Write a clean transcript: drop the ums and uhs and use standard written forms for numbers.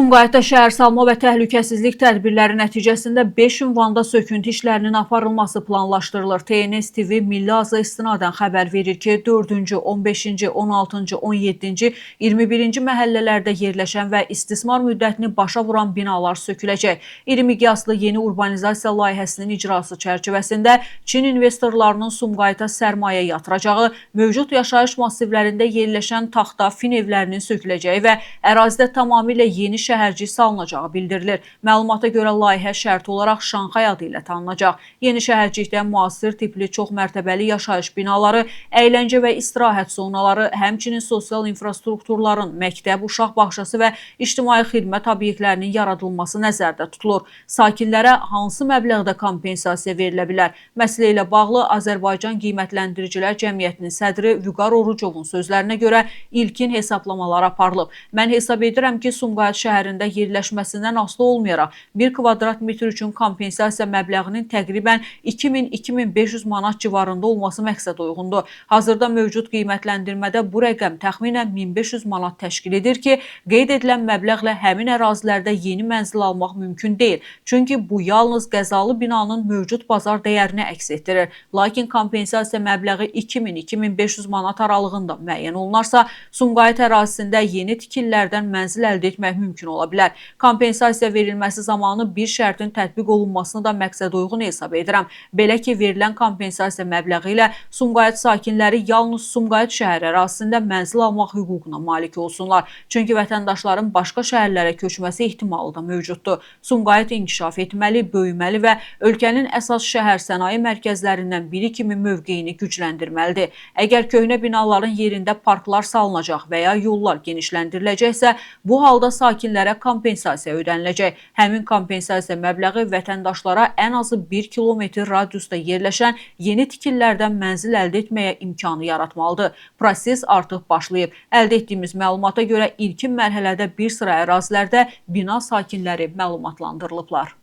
Sumqayıtda şəhərsalma və təhlükəsizlik tədbirləri nəticəsində 5 ünvanda söküntü işlərinin aparılması planlaşdırılır. TNS TV Milli Aza istinadən xəbər verir ki, 4-cü, 15-ci, 16-cı, 17-ci, 21-ci məhəllələrdə yerləşən və istismar müddətini başa vuran binalar söküləcək. İri miqyaslı yeni urbanizasiya layihəsinin icrası çərçivəsində Çin investorlarının Sumqayıta sərmayə yatıracağı, mövcud yaşayış massivlərində yerləşən taxta fin evlərinin söküləcəyi və ərazidə tamamilə yeni şəhərcik salınacağı bildirilir. Məlumata görə layihə şərti olaraq Şanxay adı ilə tanınacaq. Yeni şəhərcikdə müasir tipli çoxmərtəbəli yaşayış binaları, əyləncə və istirahət zonaları, həmçinin sosial infrastrukturların, məktəb, uşaq bağçası və ictimai xidmət obyektlərinin yaradılması nəzərdə tutulur. Sakinlərə hansı məbləğdə kompensasiya verilə bilər? Məsələ ilə bağlı Azərbaycan Qiymətləndiricilər Cəmiyyətinin sədri Vüqar Orucovun sözlərinə görə ilkin hesablamalar aparılıb. Mən hesab edirəm ki, Sumqayıt şəhərində yerləşməsindən asılı olmayaraq 1 kvadrat metr üçün kompensasiya məbləğinin təqribən 2000-2500 manat civarında olması məqsəd uyğundur. Hazırda mövcud qiymətləndirmədə bu rəqəm təxminən 1500 manat təşkil edir ki, qeyd edilən məbləğlə həmin ərazilərdə yeni mənzil almaq mümkün deyil. Çünki bu yalnız qəzalı binanın mövcud bazar dəyərini əks etdirir. Lakin kompensasiya məbləği 2000-2500 manat aralığında müəyyən olunarsa, Sumqayıt ərazisində yeni tikililərdən mənzil əldə etmək mümkün ola bilər. Kompensasiya verilməsi zamanı bir şərtin tətbiq olunmasını da məqsəd uyğun hesab edirəm. Belə ki, verilən kompensasiya məbləği ilə Sumqayıt sakinləri yalnız Sumqayıt şəhər ərazisində mənzil almaq hüququna malik olsunlar. Çünki vətəndaşların başqa şəhərlərə köçməsi ehtimalı da mövcuddur. Sumqayıt inkişaf etməli, böyüməli və ölkənin əsas şəhər sənaye mərkəzlərindən biri kimi mövqeyini gücləndirməlidir. Əgər köhnə binaların yerində parklar salınacaq və ya yollar genişləndiriləcəksə, bu halda sakinlərə kompensasiya ödəniləcək. Həmin kompensasiya məbləği vətəndaşlara ən azı 1 kilometr radiusda yerləşən yeni tikililərdən mənzil əldə etməyə imkanı yaratmalıdır. Proses artıq başlayıb. Əldə etdiyimiz məlumata görə ilkin mərhələdə bir sıra ərazilərdə bina sakinləri məlumatlandırılıblar.